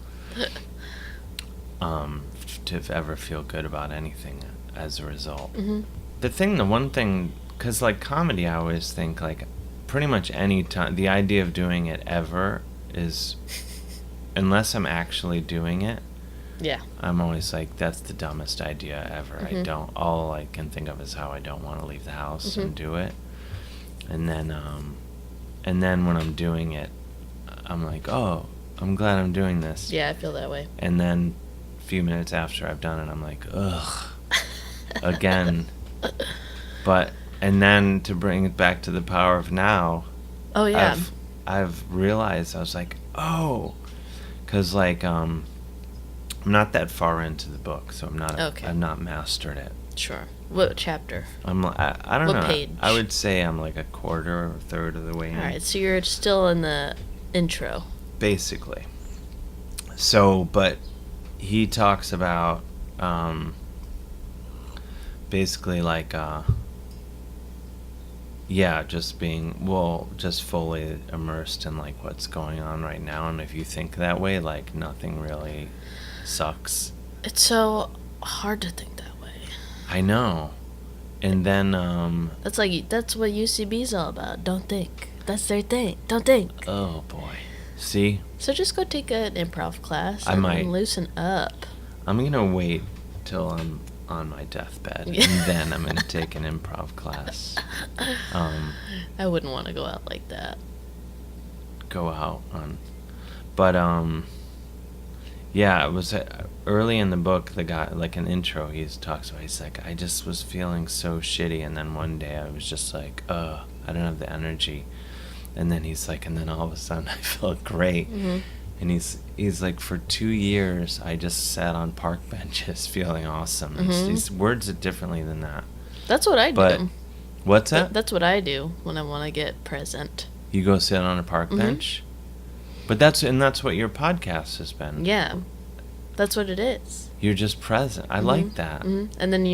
A: ever feel good about anything as a result.
B: Mm-hmm.
A: The one thing, because like comedy, I always think like pretty much any time, the idea of doing it ever is, unless I'm actually doing it,
B: Yeah.
A: I'm always like, that's the dumbest idea ever.
B: Mm-hmm.
A: All I can think of is how I don't want to leave the house and do it. And then when I'm doing it, I'm like, oh, I'm glad I'm doing this.
B: Yeah, I feel that way.
A: And then a few minutes after I've done it, I'm like, ugh, again. And then to bring it back to the power of now.
B: Oh, yeah.
A: I've realized, I was like, oh, because like I'm not that far into the book, so I've not mastered it.
B: Sure. What chapter?
A: I don't know.
B: What page?
A: I would say I'm like a quarter or a third of the way in.
B: All right, so you're still in the intro.
A: Basically. So, but he talks about basically like just fully immersed in like what's going on right now, and if you think that way, like nothing really sucks.
B: It's so hard to think that way.
A: I know. And then
B: that's what UCB's all about. Don't think. That's their thing. Don't think.
A: Oh boy. See?
B: So just go take an improv class
A: I might
B: loosen up.
A: I'm gonna wait till I'm on my deathbed, and then I'm gonna take an improv class.
B: I wouldn't want to go out like that.
A: Yeah, it was early in the book. The guy, like an intro, he talks about. He's like, I just was feeling so shitty, and then one day I was just like, I don't have the energy. And then he's like, and then all of a sudden I felt great.
B: Mm-hmm.
A: And he's like, for 2 years I just sat on park benches feeling awesome.
B: Mm-hmm.
A: He words it differently than that.
B: That's what I do.
A: What's that?
B: That's what I do when I want to get present.
A: You go sit on a park bench? But that's what your podcast has been.
B: Yeah. That's what it is.
A: You're just present. I like that.
B: Mm-hmm. And then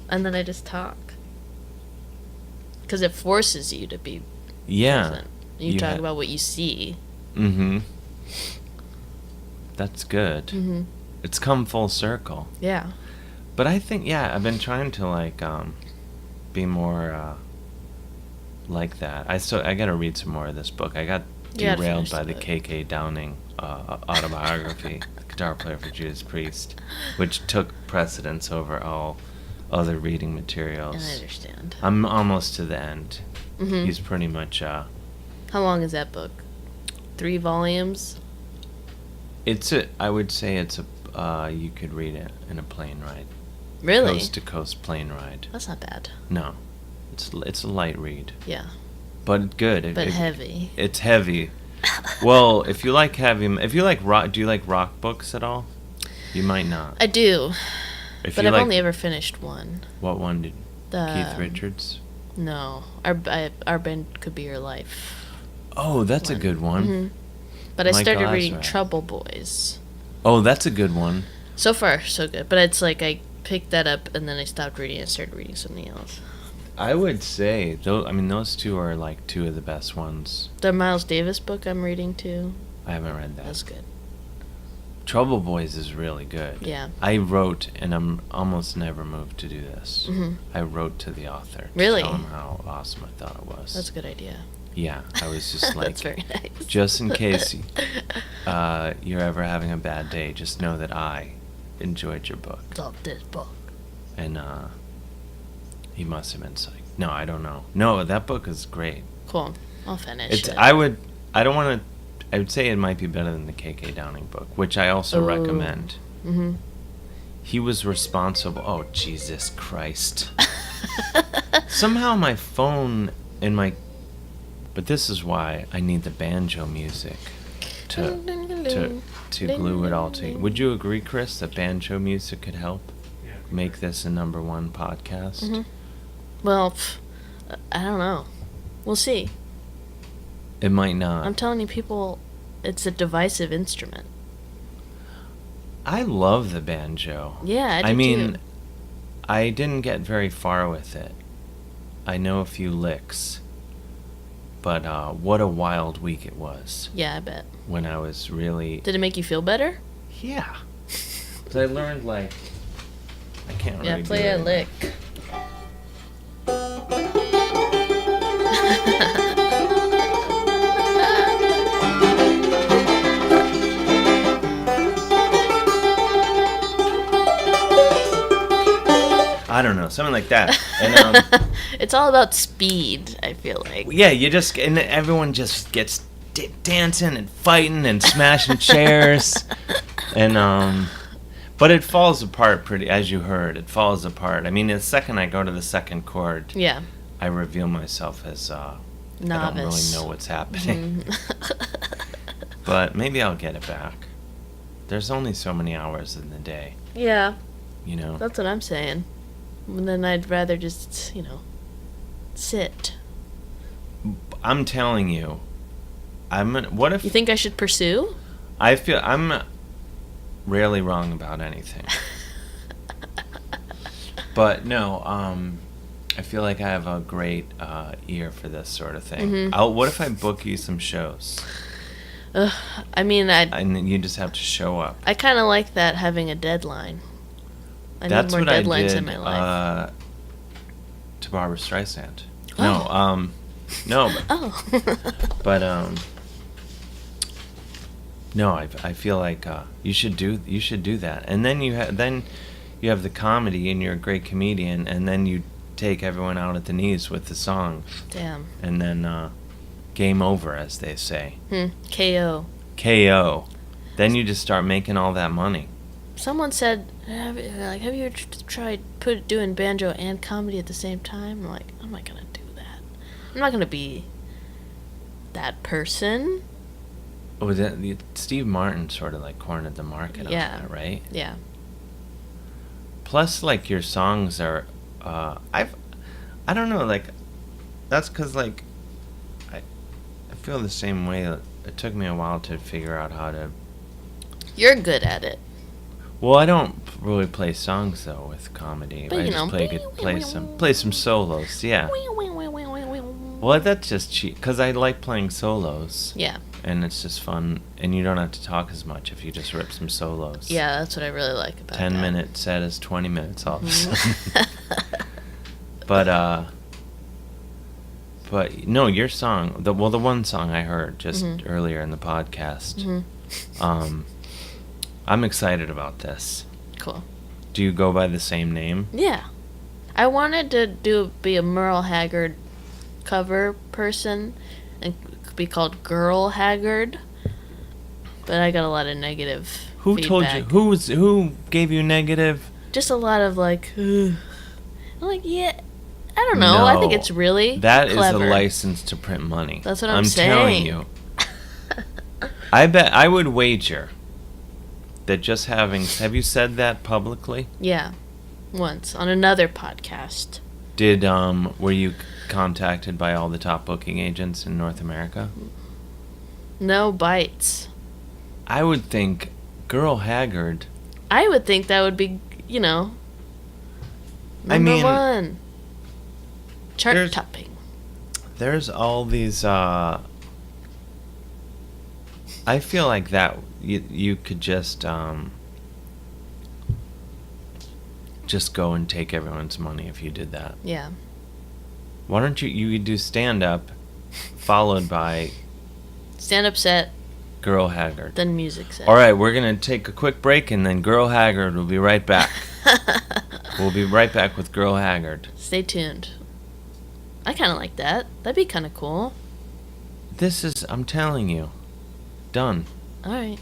B: and then I just talk. Because it forces you to be present. You talk about what you see.
A: Mm-hmm. That's good.
B: Mm-hmm.
A: It's come full circle.
B: Yeah.
A: But I think, I've been trying to like be more like that. I gotta read some more of this book. I got derailed by the K.K. Downing autobiography, The Guitar Player for Judas Priest, which took precedence over all other reading materials.
B: I understand.
A: I'm almost to the end.
B: Mm-hmm.
A: He's pretty much...
B: How long is that book? 3 volumes?
A: I would say it's you could read it in a plane ride.
B: Really?
A: Coast to coast plane ride.
B: That's not bad.
A: No. It's a light read.
B: Yeah.
A: But good.
B: But heavy.
A: It's heavy. Well, if you like rock, do you like rock books at all? You might not.
B: I do. But I've only ever finished one.
A: What one did? Keith Richards?
B: No. Our Band Could Be Your Life.
A: Oh, that's a good one.
B: Mm-hmm. But I started reading Trouble Boys.
A: Oh, that's a good one.
B: So far, so good. But it's like I picked that up and then I stopped reading and started reading something else.
A: I would say, those two are like two of the best ones.
B: The Miles Davis book I'm reading too.
A: I haven't read that.
B: That's good.
A: Trouble Boys is really good.
B: Yeah.
A: I wrote, and I'm almost never moved to do this.
B: Mm-hmm.
A: I wrote to the author to
B: really?
A: tell him how awesome I thought it was.
B: That's a good idea.
A: Yeah, I was just like,
B: that's very nice.
A: Just in case you're ever having a bad day, just know that I enjoyed your book.
B: Love this book.
A: And he must have been psyched. No, I don't know. No, that book is great.
B: Cool. I'll finish it.
A: I would say it might be better than the K.K. Downing book, which I also recommend.
B: Mm-hmm.
A: He was responsible. Oh, Jesus Christ. Somehow my phone and my... But this is why I need the banjo music to glue it all together. Would you agree, Chris, that banjo music could help?
C: Yeah.
A: make this a #1 podcast?
B: Mm-hmm. Well, I don't know. We'll see.
A: It might not.
B: I'm telling you, people, it's a divisive instrument.
A: I love the banjo.
B: Yeah, I do
A: mean,
B: too.
A: I didn't get very far with it. I know a few licks. But what a wild week it was.
B: Yeah, I bet.
A: When I was really...
B: Did it make you feel better?
A: Yeah. Because I learned, like... I can't really do
B: play a
A: it.
B: lick.
A: I don't know, something like that. And
B: It's all about speed, I feel like.
A: yeah, you just... And everyone just gets dancing and fighting and smashing chairs. And, but it falls apart pretty, as you heard. It falls apart. I mean, the second I go to the second chord,
B: Yeah.
A: I reveal myself as I don't really
B: Novice.
A: know what's happening. But maybe I'll get it back. There's only so many hours in the day,
B: Yeah,
A: you know.
B: that's what I'm saying. And then I'd rather just, sit.
A: I'm telling you, what if
B: You think I should pursue?
A: I feel I'm rarely wrong about anything. But no, I feel like I have a great ear for this sort of thing.
B: Mhm.
A: What if I book you some shows?
B: I mean,
A: And you just have to show up.
B: I kind of like that, having a deadline. I
A: That's
B: need more
A: what I
B: deadlines
A: did
B: in my life.
A: To Barbara Streisand.
B: Oh.
A: No,
B: Oh.
A: but no, I feel like you should do that, and then you have the comedy, and you're a great comedian, and then you take everyone out at the knees with the song,
B: Damn.
A: and then game over, as they say.
B: KO.
A: KO. Then you just start making all that money.
B: Someone said, have you ever tried doing banjo and comedy at the same time? I'm like, I'm not gonna do that. I'm not gonna be that person.
A: Oh, Steve Martin sort of like cornered the market
B: Yeah.
A: on that, right?
B: Yeah.
A: Plus, like, your songs are, I don't know, like, that's because, like, I feel the same way. It took me a while to figure out how to.
B: You're good at it.
A: Well, I don't really play songs though with comedy.
B: But,
A: I just play some solos. Yeah. Well, that's just cheap because I like playing solos.
B: Yeah.
A: And it's just fun, and you don't have to talk as much if you just rip some solos.
B: Yeah, that's what I really like about
A: 10-minute set is 20 minutes all of a
B: Mhm.
A: sudden. But no, your song, the one song I heard just earlier in the podcast. I'm excited about this.
B: Cool.
A: Do you go by the same name?
B: Yeah. I wanted to be a Merle Haggard cover person and be called Girl Haggard, but I got a lot of negative
A: Who told you? Who gave you negative?
B: Just a lot of like, I'm like, yeah, I don't know. I think it's really
A: that
B: clever.
A: is a license to print money.
B: That's what I'm saying.
A: telling you. I bet I would wager that just have you said that publicly?
B: Yeah, once on another podcast.
A: Were you contacted by all the top booking agents in North America?
B: No bites.
A: I would think Girl Haggard.
B: I would think that would be, number one. Chart topping.
A: There's all these, I feel like that you could just go and take everyone's money if you did that.
B: Yeah.
A: Why don't you do stand-up followed by
B: Stand-up set,
A: Girl Haggard.
B: then music set.
A: All right, we're going to take a quick break, and then Girl Haggard will be right back. We'll be right back with Girl Haggard.
B: Stay tuned. I kind of like that. That'd be kind of cool.
A: I'm telling you, done.
B: All right.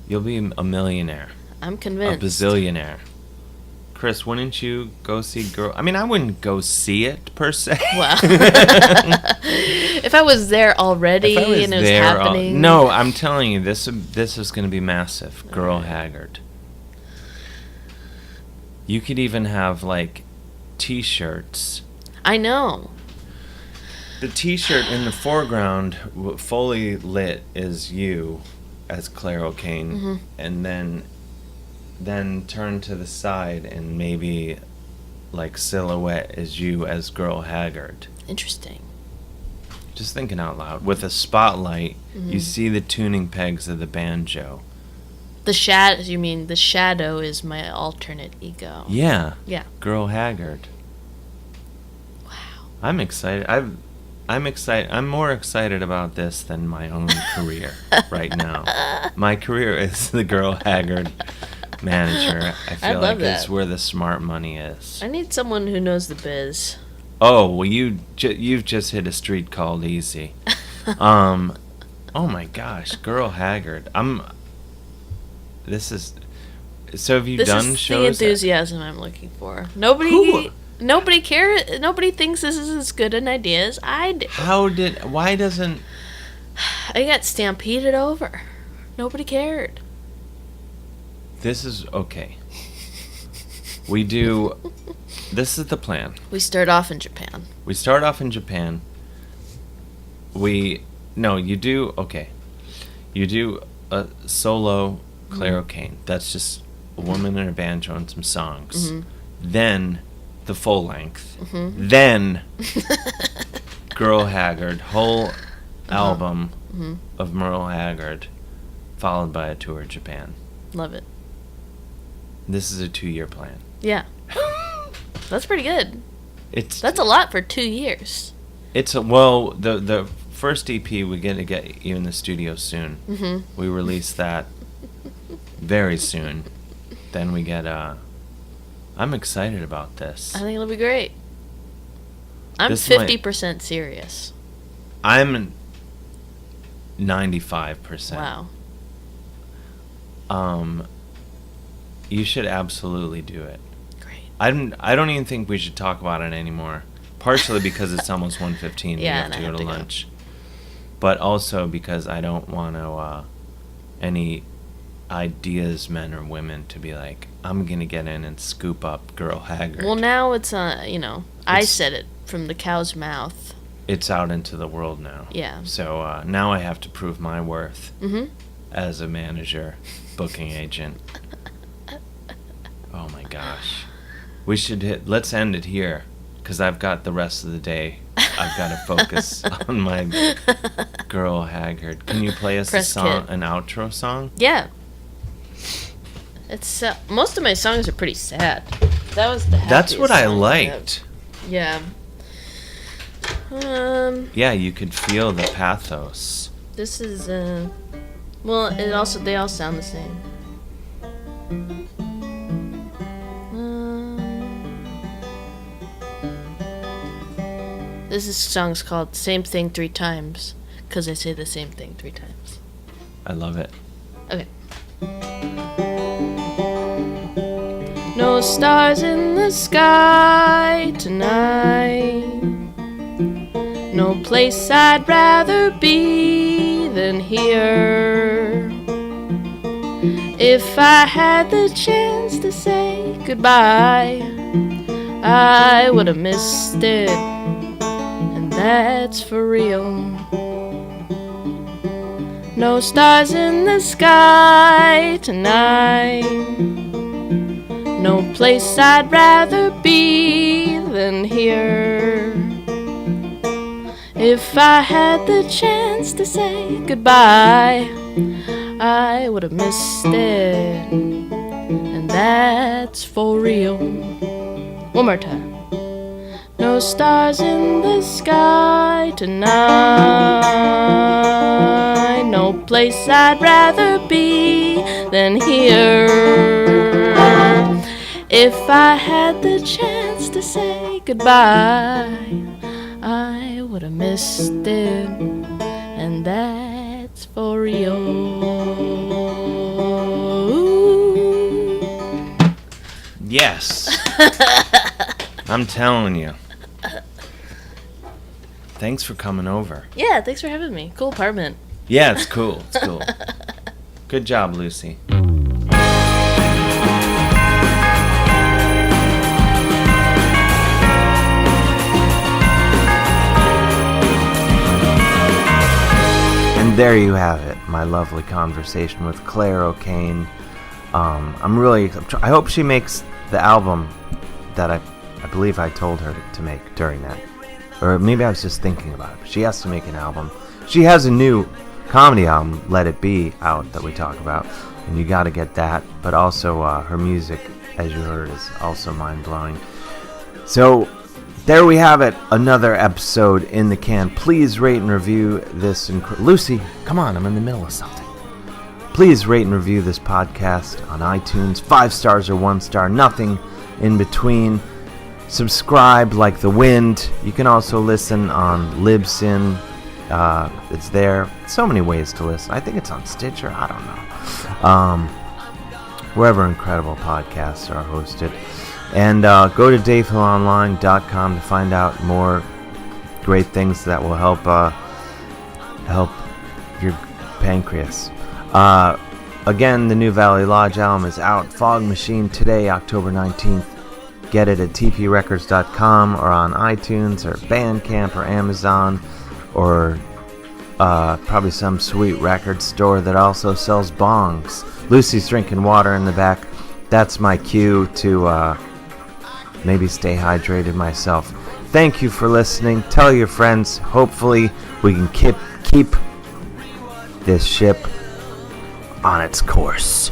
A: You'll be a millionaire.
B: I'm convinced.
A: A bazillionaire. Chris, wouldn't you go see Girl? I mean, I wouldn't go see it per se.
B: Wow. If I was there already and it was happening.
A: No, I'm telling you, this is going to be massive. Girl Haggard. You could even have, like, T-shirts.
B: I know.
A: The T-shirt in the foreground, fully lit, is you as Clare O'Kane,
B: Mm-hmm.
A: and then turn to the side and maybe, like, silhouette is you as Girl Haggard.
B: Interesting.
A: Just thinking out loud. With a spotlight, you see the tuning pegs of the banjo.
B: You mean the shadow is my alternate ego.
A: Yeah.
B: Yeah.
A: Girl Haggard.
B: Wow.
A: I'm excited. I'm excited. I'm more excited about this than my own career right now. My career is the Girl Haggard manager. I feel
B: love
A: like it's
B: that.
A: where the smart money is.
B: I need someone who knows the biz.
A: Oh, well, you've just hit a street called easy. Oh my gosh, Girl Haggard. This is. So have you done
B: This is
A: shows?
B: the enthusiasm I'm looking for. Nobody cares. Nobody thinks this is as good an idea as I do.
A: Why doesn't?
B: I got stampeded over. Nobody cared.
A: This is okay. We do. This is the plan.
B: We start off in Japan.
A: We start off in Japan. You do, okay. You do a solo Clare O'Kane. That's just a woman and a banjo and some songs. Then the full length. Then Girl Haggard, whole album of Merle Haggard, followed by a tour of Japan.
B: Love it.
A: This is a 2-year plan.
B: Yeah. That's pretty good.
A: That's
B: a lot for 2 years.
A: The first EP we're gonna get you in the studio soon. We release that very soon. Then we get I'm excited about this.
B: I think it'll be great. I'm
A: This
B: 50% serious.
A: I'm 95%.
B: Wow.
A: You should absolutely do it.
B: Great.
A: I don't even think we should talk about it anymore. Partially because it's almost 1:15. We
B: Yeah,
A: have to
B: and I
A: go
B: have
A: to
B: to go.
A: lunch. But also because I don't want to any ideas men or women to be like, I'm gonna get in and scoop up Girl Haggard.
B: Well, now it's I
A: It's-
B: said it from the cow's mouth.
A: It's out into the world now.
B: Yeah.
A: So now I have to prove my worth
B: Mm-hmm.
A: as a manager, booking agent. Oh my gosh. Let's end it here, because I've got the rest of the day. I've got to focus on my Girl Haggard. Can you play us
B: Press kit.
A: an outro song?
B: Yeah. It's most of my songs are pretty sad. That was the happiest
A: That's what I
B: song
A: liked.
B: Yeah.
A: Yeah, you could feel the pathos.
B: This is well, they all sound the same. This song's called Same Thing 3 Times, because I say the same thing 3 times.
A: I love it.
B: Okay. No stars in the sky tonight. No place I'd rather be than here. If I had the chance to say goodbye, I would have missed it. And that's for real. No stars in the sky tonight. No place I'd rather be than here. If I had the chance to say goodbye, I would have missed it. And that's for real. One more time. No stars in the sky tonight. No place I'd rather be than here. If I had the chance to say goodbye, I would have missed it. And that's for real.
A: Yes. I'm telling you. Thanks for coming over.
B: Yeah, thanks for having me. Cool apartment.
A: Yeah, it's cool. It's cool. Good job, Lucy. And there you have it, my lovely conversation with Clare O'Kane. I hope she makes the album that I believe I told her to make during that. Or maybe I was just thinking about it. But she has to make an album. She has a new comedy album, Let It Be, out that we talk about. And you got to get that. But also her music, as you heard, is also mind-blowing. So there we have it. Another episode in the can. Please rate and review this. Lucy, come on. I'm in the middle of something. Please rate and review this podcast on iTunes. 5 stars or 1 star. Nothing in between. Subscribe like the wind. You can also listen on Libsyn. It's there. So many ways to listen. I think it's on Stitcher. I don't know. Wherever incredible podcasts are hosted. And go to davehillonline.com to find out more great things that will help your pancreas. Again, the new Valley Lodge album is out. Fog Machine today, October 19th. Get it at tprecords.com or on iTunes or Bandcamp or Amazon or probably some sweet record store that also sells bongs. Lucy's drinking water in the back. That's my cue to maybe stay hydrated myself. Thank you for listening. Tell your friends. Hopefully we can keep this ship on its course.